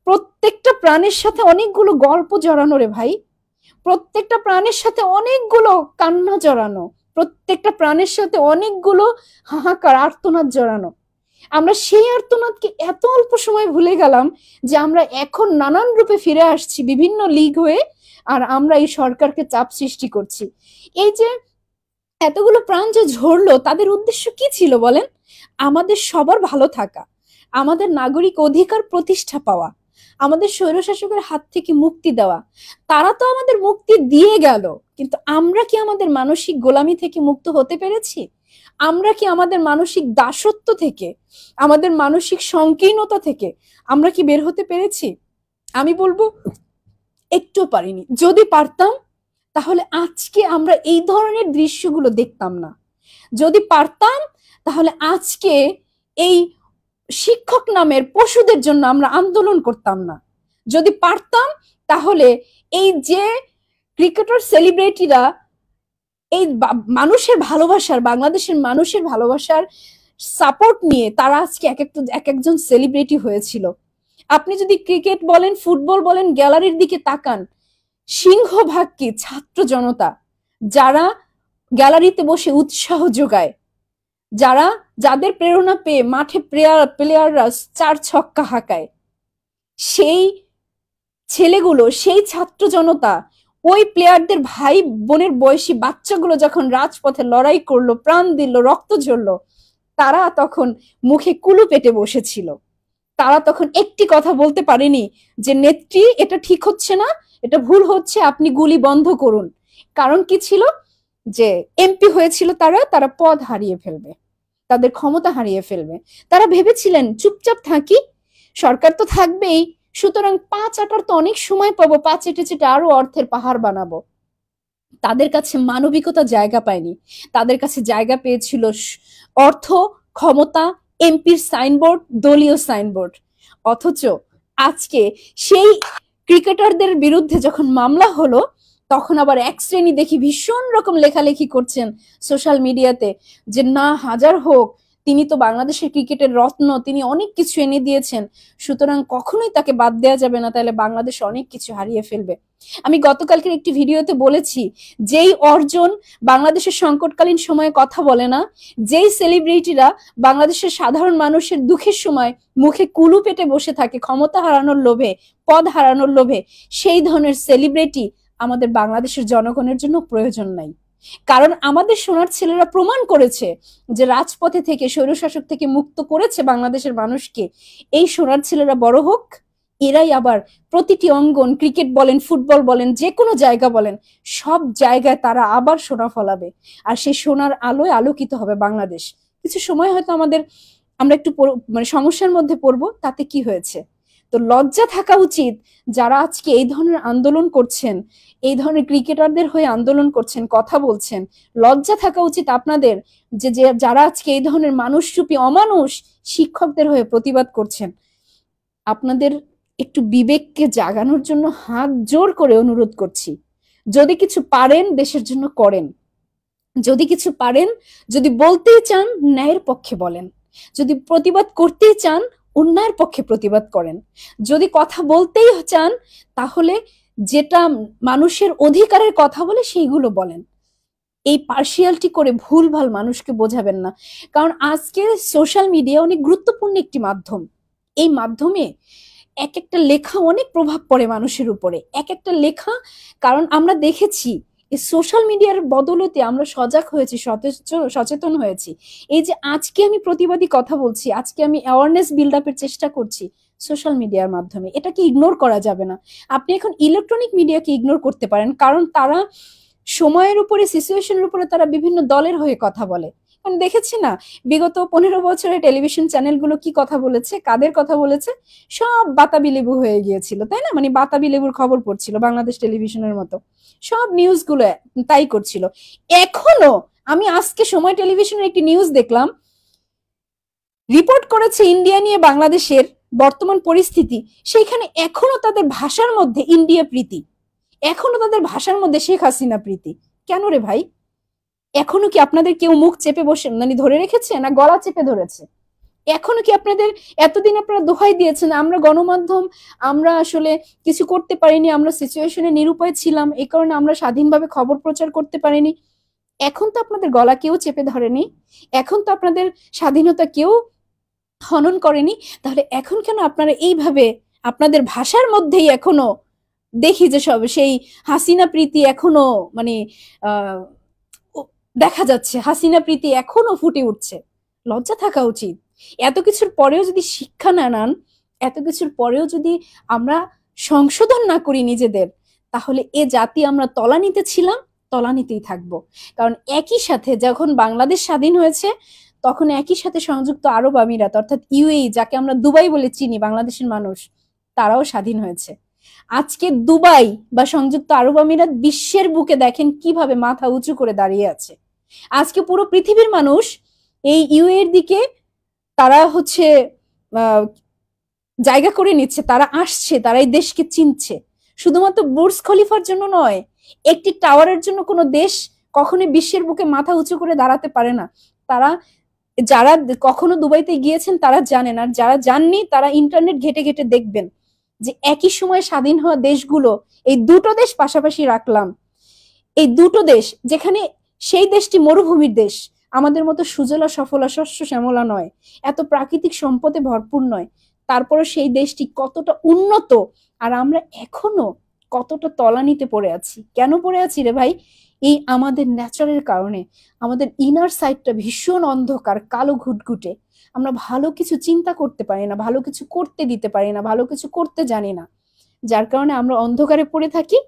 প্রত্যেকটা প্রাণের সাথে অনেকগুলো গল্প জড়ানো রে ভাই, প্রত্যেকটা প্রাণের সাথে অনেকগুলো কান্না জড়ানো, প্রত্যেকটা প্রাণের সাথে অনেকগুলো হাহাকার, আর্তনাদ জড়ানো। আমরা সেই আর্তনাদকে এত অল্প সময় ভুলে গেলাম যে আমরা এখন নানান রূপে ফিরে আসছি বিভিন্ন লীগ হয়ে, আর আমরা এই সরকারকে চাপ সৃষ্টি করছি। এই যে এতগুলো প্রাণ যে ঝরলো, তাদের উদ্দেশ্য কি ছিল বলেন? আমাদের সবার ভালো থাকা, আমাদের নাগরিক অধিকার প্রতিষ্ঠা পাওয়া, আমাদের স্বৈরশাসকের হাত থেকে মুক্তি দেওয়া। তারা তো আমাদের মুক্তি দিয়ে গেল, কিন্তু আমরা কি আমাদের মানসিক গোলামি থেকে মুক্ত হতে পেরেছি? আমরা কি আমাদের মানসিক দাসত্ব থেকে, আমাদের মানসিক সংকীর্ণতা থেকে আমরা কি বের হতে পেরেছি? আমি বলবো একটু পারিনি। যদি পারতাম তাহলে আজকে আমরা এই ধরনের দৃশ্যগুলো দেখতাম না। যদি পারতাম তাহলে আজকে এই শিক্ষক নামের পশুদের জন্য আমরা আন্দোলন করতাম না। যদি পারতাম তাহলে এই যে ক্রিকেটার সেলিব্রিটিরা এই মানুষের ভালোবাসার, বাংলাদেশের মানুষের ভালোবাসার সাপোর্ট নিয়ে তারা আজকে এক একজন সেলিব্রিটি হয়েছিল। আপনি যদি ক্রিকেট বলেন, ফুটবল বলেন, গ্যালারির দিকে তাকান, সিংহভাগ কি ছাত্র জনতা, যারা গ্যালারিতে বসে উৎসাহ যোগায়, যাদের প্রেরণা পেয়ে মাঠে প্লেয়াররা 4 ছক্কা হাঁকায়, সেই ছেলেগুলো, সেই ছাত্র জনতা, ওই প্লেয়ারদের ভাই বোনের বয়সী বাচ্চাগুলো যখন রাজপথে লড়াই করলো, প্রাণ দিল, রক্ত ঝরলো, তারা তখন মুখে কুলু পেটে বসেছিল। তারা তখন একটি কথা বলতে পারেনি যে নেত্রী, এটা ঠিক হচ্ছে না, এটা ভুল হচ্ছে, আপনি গুলি বন্ধ করুন। কারণ কি ছিল? যে এমপি হয়েছিল তারা পদ হারিয়ে ফেলবে, তাদের ক্ষমতা হারিয়ে ফেলবে। তারা ভেবেছিলেন চুপচাপ থাকি, সরকার তো থাকবেই, সুতরাং 5 আটার তো অনেক সময় পাবো, 5 চেটে চেটে আরো অর্থের পাহাড় বানাবো। তাদের কাছে মানবিকতা জায়গা পায়নি, তাদের কাছে জায়গা পেয়েছিল অর্থ, ক্ষমতা, এমপির সাইনবোর্ড, দলীয় সাইনবোর্ড। অথচ আজকে সেই ক্রিকেটারদের বিরুদ্ধে যখন মামলা হলো, তখন আবার এক শ্রেণী দেখি ভীষণ রকম লেখালেখি করছেন সোশ্যাল মিডিয়াতে যে না, হাজার হোক, তিনি তো বাংলাদেশের ক্রিকেটের রত্ন, তিনি অনেক কিছু এনে দিয়েছেন, সুতরাং কখনোই তাকে বাদ দেওয়া যাবে না, তাহলে বাংলাদেশ অনেক কিছু হারিয়ে ফেলবে। আমি গতকালকের একটি ভিডিওতে বলেছি, যেই অর্জন বাংলাদেশের সংকটকালীন সময়ে কথা বলে না, যেই সেলিব্রিটিরা বাংলাদেশের সাধারণ মানুষের দুঃখের সময় মুখে কুলু পেটে বসে থাকে ক্ষমতা হারানোর লোভে, পদ হারানোর লোভে, সেই ধরনের সেলিব্রিটি আমাদের বাংলাদেশের জনগণের জন্য প্রয়োজন নাই। কারণ আমাদের সোনার ছেলেরা প্রমাণ করেছে যে রাজপথে থেকে, স্বৈরশাসক থেকে মুক্ত করেছে বাংলাদেশের মানুষকে। এই সোনার ছেলেরা বড় হোক, এরাই আবার প্রতিটি অঙ্গন, ক্রিকেট বলেন, ফুটবল বলেন, যে কোনো জায়গা বলেন, সব জায়গায় তারা আবার সোনা ফলাবে, আর সেই সোনার আলোয় আলোকিত হবে বাংলাদেশ। কিছু সময় হয়তো আমরা একটু সমস্যার মধ্যে পড়বো, তাতে কি হয়েছে? তো লজ্জা থাকা উচিত যারা আজকে এই ধরনের আন্দোলন করছেন, এই ধরনের ক্রিকেটারদের হয়ে আন্দোলন করছেন, কথা বলছেন। লজ্জা থাকা উচিত আপনাদের যে যারা আজকে এই ধরনের মানুষরূপী অমানুষ শিক্ষকদের হয়ে প্রতিবাদ করছেন। আপনাদের একটু বিবেককে জাগানোর জন্য হাত জোর করে অনুরোধ করছি, যদি কিছু পারেন দেশের জন্য করেন, যদি কিছু পারেন, যদি বলতেই চান ন্যায়ের পক্ষে বলেন, যদি প্রতিবাদ করতেই চান অন্যায়ের পক্ষে প্রতিবাদ করেন, যদি কথা বলতেই চান তাহলে যেটা মানুষের অধিকারের কথা বলে সেইগুলো বলেন। এই পার্সিয়ালিটি করে ভুলভাল মানুষকে বোঝাবেন না। কারণ আজকে সোশ্যাল মিডিয়া অনেক গুরুত্বপূর্ণ একটি মাধ্যম। এই মাধ্যমে এক একটা লেখা অনেক প্রভাব পড়ে মানুষের উপরে, এক একটা লেখা। কারণ আমরা দেখেছি এই সোশ্যাল মিডিয়ার বদলতে আমরা সজাগ হয়েছি, সচেতন হয়েছি। এই যে আজকে আমি প্রতিবাদী কথা বলছি, আজকে আমি অ্যাওয়ারনেস বিল্ড আপের চেষ্টা করছি সোশ্যাল মিডিয়ার মাধ্যমে, এটাকে ইগনোর করা যাবে না। আপনি এখন ইলেকট্রনিক মিডিয়াকে ইগনোর করতে পারেন, কারণ তারা সময়ের উপরে, সিচুয়েশনের উপরে তারা বিভিন্ন দলের হয়ে কথা বলে। কারণ দেখেছি না, বিগত 15 বছরে টেলিভিশন চ্যানেলগুলো কি কথা বলেছে, কাদের কথা বলেছে, সব বাতাবি লেবু হয়ে গিয়েছিল, তাই না? মানে বাতাবি লেবুর খবর পড়ছিল বাংলাদেশ টেলিভিশনের মতো, সব নিউজগুলো তাই করছিল। এখনো আমি আজকে সময় টেলিভিশনের একটি নিউজ দেখলাম, রিপোর্ট করেছে ইন্ডিয়া নিয়ে বাংলাদেশের বর্তমান পরিস্থিতি, সেইখানে এখনো তাদের ভাষার মধ্যে ইন্ডিয়া প্রীতি, এখনো তাদের ভাষার মধ্যে শেখ হাসিনা প্রীতি। কেন রে ভাই? এখনো কি আপনাদের কেউ মুখ চেপে বসে ধরে রেখেছে, না গলা চেপে ধরেছে? এখনো কি আপনাদের, এতদিন আপনারা দোহাই দিয়েছেন আমরা গণমাধ্যম, আমরা আসলে কিছু করতে পারিনি, আমরা সিচুয়েশনে নিরুপায় ছিলাম, এই কারণে আমরা স্বাধীনভাবে খবর প্রচার করতে পারিনি। এখন তো আপনাদের গলা কেউ চেপে ধরেনি, এখন তো আপনাদের স্বাধীনতা কেউ হনন করেনি, তাহলে এখন কেন আপনারা এইভাবে আপনাদের ভাষার মধ্যেই এখনো দেখি যে সব সেই হাসিনা প্রীতি এখনো দেখা যাচ্ছে, হাসিনা প্রীতি এখনো ফুটে উঠছে? লজ্জা থাকা উচিত। এত কিছুর পরেও যদি শিক্ষা না নেন, এত কিছুর পরেও যদি আমরা সংশোধন না করি নিজেদের, তাহলে এ জাতি আমরা তলানিতে ছিলাম, তলানিতেই থাকবো। কারণ একই সাথে যখন বাংলাদেশ স্বাধীন হয়েছে, তখন একই সাথে সংযুক্ত আরব আমিরাত অর্থাৎ ইউএই, যাকে আমরা দুবাই বলে চিনি বাংলাদেশের মানুষ, তারাও স্বাধীন হয়েছে। আজকে দুবাই বা সংযুক্ত আরব আমিরাত বিশ্বের বুকে দেখেন কিভাবে মাথা উঁচু করে দাঁড়িয়ে আছে। আজকে পুরো পৃথিবীর মানুষ এই ইউএই এর দিকে তারা হচ্ছে জায়গা করে নিচ্ছে, তারা আসছে, তারা এই দেশকে চিনছে। শুধুমাত্র বুর্জ খলিফার জন্য নয়, একটি টাওয়ারের জন্য কোনো দেশ কখনোই বিশ্বের বুকে মাথা উঁচু করে দাঁড়াতে পারে না। তারা, যারা কখনো দুবাইতে গিয়েছেন তারা জানেন, আর যারা যাননি তারা ইন্টারনেট ঘেটে ঘেটে দেখবেন যে একই সময় স্বাধীন হওয়া দেশগুলো, এই দুটো দেশ পাশাপাশি রাখলাম, এই দুটো দেশ যেখানে সেই দেশটি মরুভূমির দেশ, আমাদের মতো সুজলা সফলা শস্য শ্যামলা নয়, এত প্রাকৃতিক সম্পদে ভরপুর নয়, তারপরে সেই দেশটি কতটা উন্নত, আর আমরা এখনো কতটা তলানিতে পড়ে আছি। কেন পড়ে আছি রে ভাই? এই আমাদের ন্যাচারের কারণে। আমাদের ইনার সাইডটা ভীষণ অন্ধকার, কালো ঘুটঘুটে। আমরা ভালো কিছু চিন্তা করতে পারি না, ভালো কিছু করতে দিতে পারি না, ভালো কিছু করতে জানি না, যার কারণে আমরা অন্ধকারে পড়ে থাকি।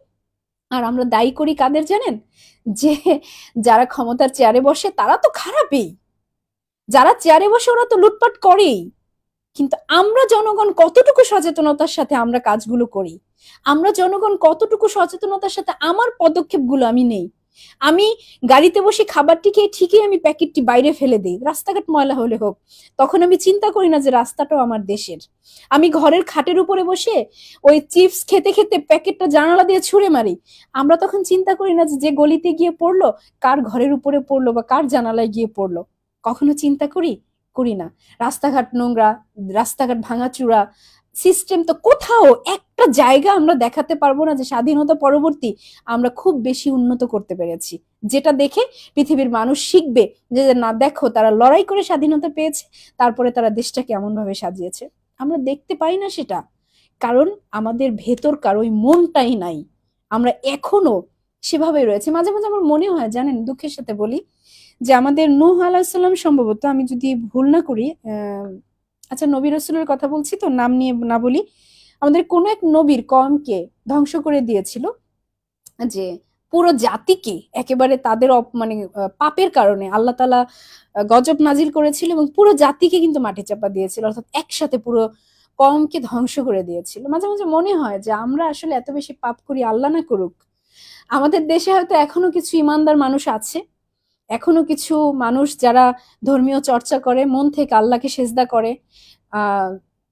আর আমরা দায়ী করি কাদের জানেন? যে যারা ক্ষমতার চেয়ারে বসে তারা তো খারাপই, যারা চেয়ারে বসে ওরা তো লুটপাট করেই। কিন্তু আমরা জনগণ কতটুকু সচেতনতার সাথে আমরা কাজগুলো করি, আমরা জনগণ কতটুকু সচেতনতার সাথে আমার পদক্ষেপগুলো আমি নেই। আমি গাড়িতে বসে খাবারটি খেয়ে ঠিকই আমি প্যাকেটটি বাইরে ফেলে দিই, রাস্তাঘাট ময়লা হলে হোক, তখন আমি চিন্তা করি না যে রাস্তাটাও আমার দেশের। আমি ঘরের খাটের উপরে বসে ওই চিপস খেতে খেতে প্যাকেটটা জানালা দিয়ে ছুঁড়ে মারি, আমরা তখন চিন্তা করি না যে গলিতে গিয়ে পড়লো, কার ঘরের উপরে পড়লো বা কার জানালায় গিয়ে পড়লো। কখনো চিন্তা করি? করি না। রাস্তাঘাট নোংরা, রাস্তাঘাট ভাঙাচুরা, সিস্টেম তো কোথাও একটা জায়গা আমরা দেখাতে পারবো না যে স্বাধীনতা পরবর্তী আমরা খুব বেশি উন্নত করতে পেরেছি, যেটা দেখে পৃথিবীর মানুষ শিখবে যে না দেখো তারা লড়াই করে স্বাধীনতা পেয়েছে, তারপরে তারা দেশটাকে এমন ভাবে সাজিয়েছে। আমরা দেখতে পাই না সেটা, কারণ আমাদের ভেতরকার ওই মনটাই নাই, আমরা এখনো সেভাবেই রয়েছে। মাঝে মাঝে আমার মনে হয় জানেন, দুঃখের সাথে বলি, যে আমাদের নূহ আলাইহিস সালাম, সম্ভবত আমি যদি ভুল না করি, আচ্ছা নবী রাসূলের কথা বলছি তো, নাম নিয়ে না বলি, আমাদের কোন এক নবীর কওমকে ধ্বংস করে দিয়েছিল, যে পুরো জাতিকে একেবারে তাদের মানে পাপের কারণে আল্লাহ তাআলা গজব নাজিল করেছিল এবং পুরো জাতিকে কিন্তু মাটি চাপা দিয়েছিল, অর্থাৎ একসাথে পুরো কওমকে ধ্বংস করে দিয়েছিল। মাঝে মাঝে মনে হয় যে আমরা আসলে এত বেশি পাপ করি, আল্লাহ না করুক, আমাদের দেশে হয়তো এখনো কিছু ইমানদার মানুষ আছে, এখনো কিছু মানুষ যারা ধর্মীয় চর্চা করে, মন থেকে আল্লাহকে সেজদা করে,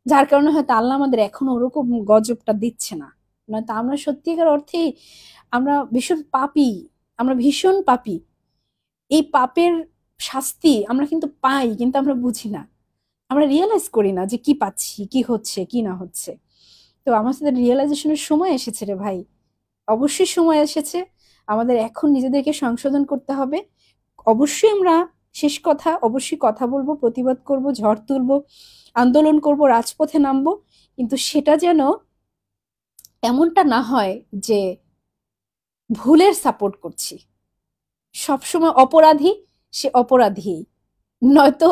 যার কারণে হয়তো আল্লাহ আমাদের এখনো ওরকম গজবটা দিচ্ছে না। নয়তো আমরা সত্যিকার অর্থেই আমরা ভীষণ পাপী, আমরা ভীষণ পাপী। এই পাপের শাস্তি আমরা কিন্তু পাই, কিন্তু আমরা বুঝি না, আমরা রিয়েলাইজ করি না যে কি পাচ্ছি, কি হচ্ছে, কি না হচ্ছে। তো আমার সাথে রিয়েলাইজেশনের সময় এসেছে রে ভাই, অবশ্যই সময় এসেছে। আমাদের এখন নিজেদেরকে সংশোধন করতে হবে। অবশ্যই আমরা, শেষ কথা, অবশ্যই কথা বলবো, প্রতিবাদ করব, ঝড় তুলবো, আন্দোলন করব, রাজপথে নামবো, কিন্তু সেটা যেন এমনটা না হয় যে ভুলের সাপোর্ট করছি। সবসময় অপরাধী সে অপরাধী। নয়তো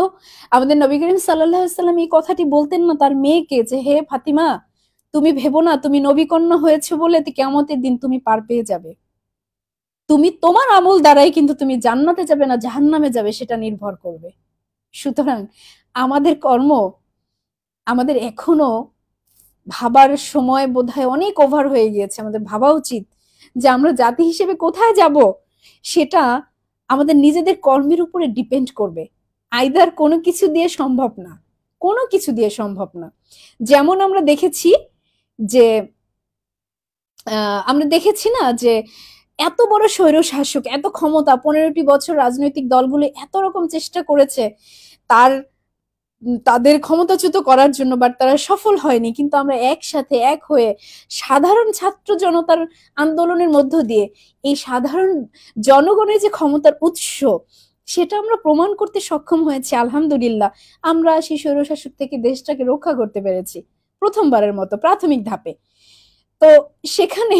আমাদের নবী করিম সাল্লাল্লাহু আলাইহি ওয়াসাল্লাম এই কথাটি বলতেন না তার মেয়েকে, যে হে ফাতিমা, তুমি ভেবো না তুমি নবী কন্যা হয়েছে বলে কিয়ামতের দিন তুমি পার পেয়ে যাবে, তুমি তোমার আমল দ্বারাই কিন্তু তুমি জান্নাতে যাবে না জাহান্নামে যাবে সেটা নির্ভর করবে। সুতরাং আমাদের কর্ম, আমাদের এখনো ভাবার সময় বোধহয় অনেক ওভার হয়ে গিয়েছে। আমাদের ভাবা উচিত যে আমরা জাতি হিসেবে কোথায় যাব, সেটা আমাদের নিজেদের কর্মের উপরে ডিপেন্ড করবে। আইদার কোনো কিছু দিয়ে সম্ভব না, কোনো কিছু দিয়ে সম্ভব না। যেমন আমরা দেখেছি যে আমরা দেখেছি না যে এত বড় স্বৈর শাসক, এত ক্ষমতা, 15টি বছর রাজনৈতিক দলগুলো এত রকম চেষ্টা করেছে তাদের ক্ষমতাচ্যুত করার জন্য, বাট তারা সফল হয়নি। কিন্তু আমরা একসাথে এক হয়ে সাধারণ ছাত্র জনতার আন্দোলনের মধ্য দিয়ে এই সাধারণ জনগণের যে ক্ষমতার উৎস, সেটা আমরা প্রমাণ করতে সক্ষম হয়েছি। আলহামদুলিল্লাহ, আমরা সেই স্বৈরশাসক থেকে দেশটাকে রক্ষা করতে পেরেছি প্রথমবারের মতো প্রাথমিক ধাপে। তো সেখানে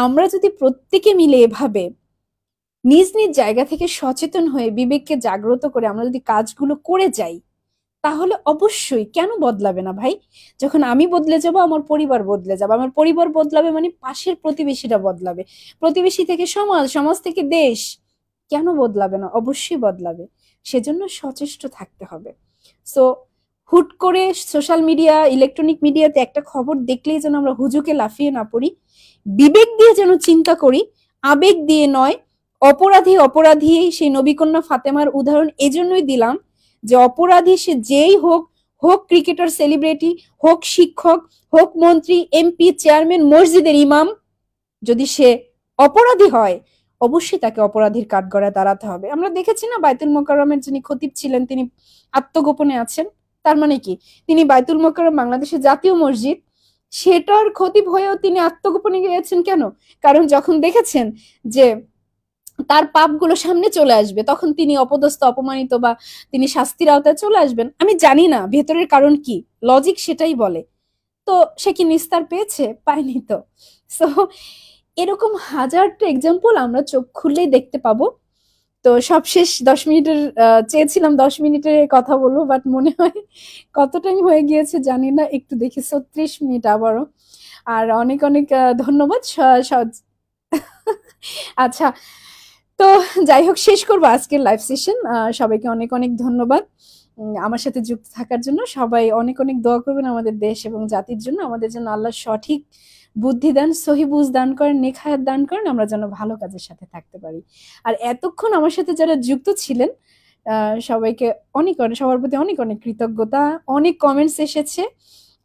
আমরা যদি প্রত্যেকে মিলে এভাবে নিজ নিজ জায়গা থেকে সচেতন হয়ে বিবেককে জাগ্রত করে আমরা যদি কাজগুলো করে যাই, তাহলে অবশ্যই কেন বদলাবে না ভাই? যখন আমি বদলে যাব, আমার পরিবার বদলে যাবে, আমার পরিবার বদলাবে মানে পাশের প্রতিবেশীরা বদলাবে, প্রতিবেশী থেকে সমাজ, সমাজ থেকে দেশ। কেন বদলাবে না? অবশ্যই বদলাবে। সেজন্য সচেষ্ট থাকতে হবে। সো হুট করে সোশ্যাল মিডিয়া, ইলেকট্রনিক মিডিয়াতে একটা খবর দেখলেই যেন আমরা হুজুকে লাফিয়ে না পড়ি, বিবেক দিয়ে যেন চিন্তা করি, আবেগ দিয়ে নয়। অপরাধী অপরাধী, সেই নবীকন্যা ফাতেমার উদাহরণ এজন্যই দিলাম যে অপরাধী সে যেই হোক, হোক ক্রিকেটার, সেলিব্রিটি, হোক শিক্ষক, হোক মন্ত্রী, এমপি, চেয়ারম্যান, মসজিদের ইমাম, যদি সে অপরাধী হয় অবশ্যই তাকে অপরাধীর কাঠগড়ায় দাঁড়াতে হবে। আমরা দেখেছি না, বাইতুল মোকাররমের যিনি খতিব ছিলেন তিনি আত্মগোপনে আছেন। তার মানে কি, তিনি বাইতুল মোকাররম বাংলাদেশের জাতীয় মসজিদ, সেটার খতিব হয়েও তিনি আত্মগোপনে গিয়েছেন কেন? কারণ যখন দেখেছেন যে তার পাপগুলো সামনে চলে আসবে, তখন তিনি অপদস্থ, অপমানিত বা তিনি শাস্তির আওতায় চলে আসবেন। আমি জানি না ভেতরের কারণ কি, লজিক সেটাই বলে। তো সে কি নিস্তার পেয়েছে? পায়নি তো। সো এরকম হাজারটা এক্সাম্পল আমরা চোখ খুললেই দেখতে পাবো। তো সবশেষ 10 মিনিটের চেয়েছিলাম 10 মিনিটের কথা বলবো, বাট মনে হয় কত টাইম হয়ে গিয়েছে জানি না, একটু দেখি 36 মিনিট আবারও। আর অনেক অনেক ধন্যবাদ। আচ্ছা, তো যাই হোক, শেষ করবো আজকের লাইভ সেশন। সবাইকে অনেক অনেক ধন্যবাদ আমার সাথে যুক্ত থাকার জন্য। সবাই অনেক অনেক দোয়া করবেন আমাদের দেশ এবং জাতির জন্য, আমাদের জন্য আল্লাহ সঠিক বুদ্ধি দান, সহি বুঝ দান করেন, নেখায়াত দান করেন, আমরা যেন ভালো কাজের সাথে থাকতে পারি। আর এতক্ষণ আমার সাথে যারা যুক্ত ছিলেন সবাইকে অনেক অনেক, সবার প্রতি অনেক অনেক কৃতজ্ঞতা। অনেক কমেন্টস এসেছে,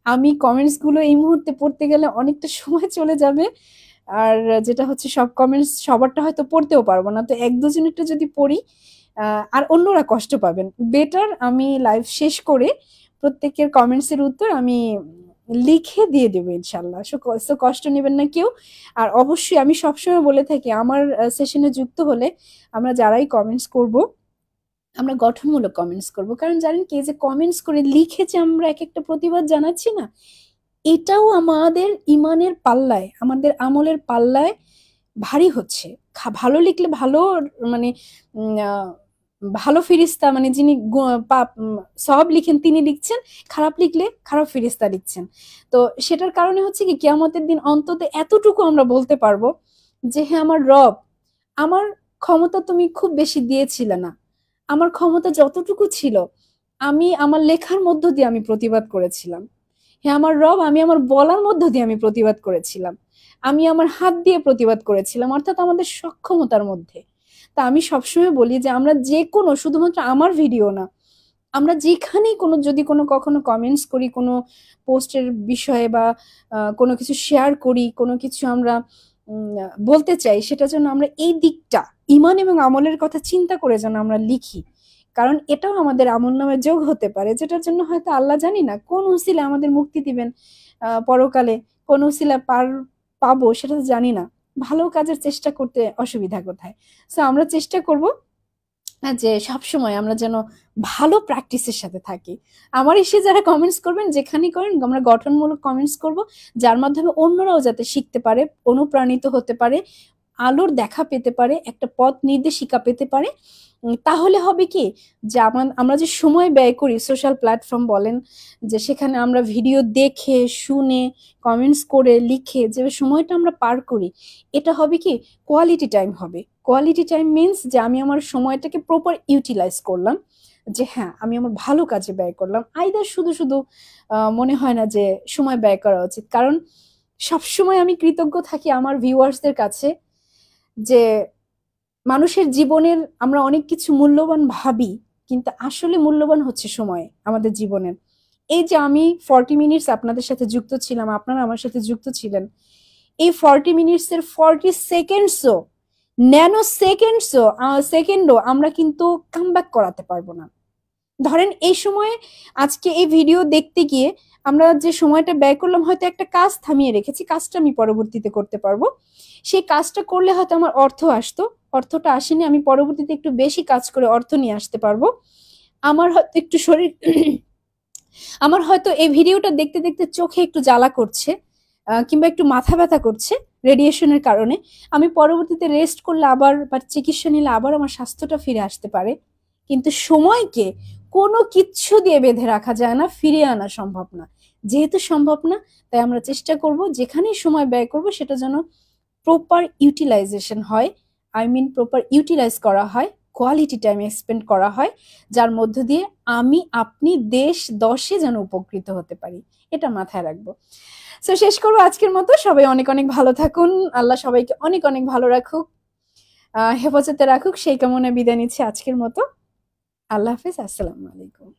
আমি কমেন্টস গুলো এই মুহূর্তে পড়তে গেলে অনেকটা সময় চলে যাবে। আর যেটা হচ্ছে, সব কমেন্টস সবারটা হয়তো পড়তেও পারবো না, তো এক দুজনেরটা যদি পড়ি আর অন্যরা কষ্ট পাবেন। বেটার আমি লাইভ শেষ করে প্রত্যেকের কমেন্টস এর উত্তর আমি লিখে দিয়ে দেবো ইনশাল্লাহ। সো কষ্ট নেবেন না কেউ। আর অবশ্যই আমি সবসময় বলে থাকি, আমার সেশনে যুক্ত হলে আমরা যারাই কমেন্টস করব, আমরা গঠনমূলক কমেন্টস করব। কারণ জানেন কি, যে কমেন্টস করে লিখে যে আমরা এক একটা প্রতিবাদ জানাচ্ছি না, এটাও আমাদের ইমানের পাল্লায়, আমাদের আমলের পাল্লায় ভারী হচ্ছে। ভালো লিখলে ভালো, মানে ভালো ফিরিস্তা, মানে যিনি সওয়াব লিখেন তিনি লিখছেন, খারাপ লিখলে খারাপ ফিরিস্তা লিখছেন। তো সেটার কারণে হচ্ছে কি, কিয়ামতের দিন অন্তত এতটুকু আমরা বলতে পারবো যে হ্যাঁ আমার রব, আমার ক্ষমতা তুমি খুব বেশি দিয়েছিলে না, আমার ক্ষমতা যতটুকু ছিল আমি আমার লেখার মধ্য দিয়ে আমি প্রতিবাদ করেছিলাম। হ্যাঁ আমার রব, আমি আমার বলার মধ্য দিয়ে আমি প্রতিবাদ করেছিলাম, আমি আমার হাত দিয়ে প্রতিবাদ করেছিলাম, অর্থাৎ আমাদের সক্ষমতার মধ্যে। তা আমি সবসময় বলি যে আমরা যে কোনো, শুধুমাত্র আমার ভিডিও না, আমরা যেখানেই কোনো, যদি কোনো কখনো কমেন্টস করি কোনো পোস্টের বিষয়ে বা কোনো কিছু শেয়ার করি, কোনো কিছু আমরা বলতে চাই, সেটা যেন আমরা এই দিকটা, ইমান এবং আমলের কথা চিন্তা করে যেন আমরা লিখি। কারণ এটাও আমাদের আমল নামে যোগ হতে পারে, যেটার জন্য হয়তো আল্লাহ জানি না কোন উসিলা আমাদের মুক্তি দিবেন পরকালে, কোন উসিলা পাবো সেটা তো জানি না। ভালো কাজের চেষ্টা করতে অসুবিধা কোথায়? সো আমরা চেষ্টা করব যে সবসময় আমরা যেন ভালো প্র্যাকটিসের সাথে থাকি। আমার এসে যারা কমেন্টস করবেন, যেখানেই করেন, আমরা গঠনমূলক কমেন্টস করব, যার মাধ্যমে অন্যরাও যাতে শিখতে পারে, অনুপ্রাণিত হতে পারে, আলোর দেখা পেতে পারে, একটা পথ নির্দেশিকা পেতে পারে। তাহলে হবে কি, যে আমরা যে সময় ব্যয় করি সোশ্যাল প্ল্যাটফর্ম বলেন, যে সেখানে আমরা ভিডিও দেখে শুনে কমেন্টস করে লিখে যে সময়টা আমরা পার করি, এটা হবে কি কোয়ালিটি টাইম হবে। কোয়ালিটি টাইম মিনস যে আমি আমার সময়টাকে প্রপার ইউটিলাইজ করলাম, যে হ্যাঁ আমি আমার ভালো কাজে ব্যয় করলাম। আইদার শুধু শুধু মনে হয় না যে সময় ব্যয় করা উচিত। কারণ সবসময় আমি কৃতজ্ঞ থাকি আমার ভিউয়ার্সদের কাছে, যে মানুষের জীবনের আমরা অনেক কিছু মূল্যবান ভাবি, কিন্তু আসলে মূল্যবান হচ্ছে সময় আমাদের জীবনের। এই যে আমি 40 মিনিটস আপনাদের সাথে যুক্ত ছিলাম, আপনারা আমার সাথে যুক্ত ছিলেন, এই 40 মিনিটস এর 40 সেকেন্ডসও, ন্যানো সেকেন্ডও আমরা কিন্তু কামব্যাক করাতে পারবো না। ধরেন এই সময়ে, আজকে এই ভিডিও দেখতে গিয়ে আমরা যে সময়টা ব্যয় করলাম, হয়তো একটা কাজ থামিয়ে রেখেছি, কাজটা আমি পরবর্তীতে করতে পারবো। সেই কাজটা করলে হয়তো আমার অর্থ আসতো, অর্থটা আসেনি, আমি পরবর্তীতে একটু বেশি কাজ করে অর্থ নিয়ে আসতে পারবো। আমার হয়তো একটু শরীর আমার হয়তো এই ভিডিওটা দেখতে দেখতে চোখে একটু জ্বালা করছে, কিংবা একটু মাথা ব্যথা করছে রেডিয়েশনের কারণে। আমি পরবর্তীতে রেস্ট করলে আবার বা চিকিৎসা নিলে আবার আমার স্বাস্থ্যটা ফিরে আসতে পারে। কিন্তু সময়কে কোনো কিচ্ছু দিয়ে বেঁধে রাখা যায় না, ফিরিয়ে আনা সম্ভব না। যেহেতু সম্ভব না, তাই আমরা চেষ্টা করব যেখানেই সময় ব্যয় করব সেটা যেন প্রপার ইউটিলাইজেশন হয়, প্রপার ইউটিলাইজ করা হয়, কোয়ালিটি টাইম স্পেন্ড করা হয়, যার মধ্য দিয়ে আমি, আপনি, দেশ, দশে যেন উপকৃত হতে পারি। এটা মাথায় রাখবো। সো শেষ করবো আজকের মতো। সবাই অনেক অনেক ভালো থাকুন, আল্লাহ সবাইকে অনেক অনেক ভালো রাখুক, হেফাজতে রাখুক, সেই কামনায় বিদায় নিচ্ছি আজকের মতো। আল্লাহ হাফেজ, আসসালামু আলাইকুম।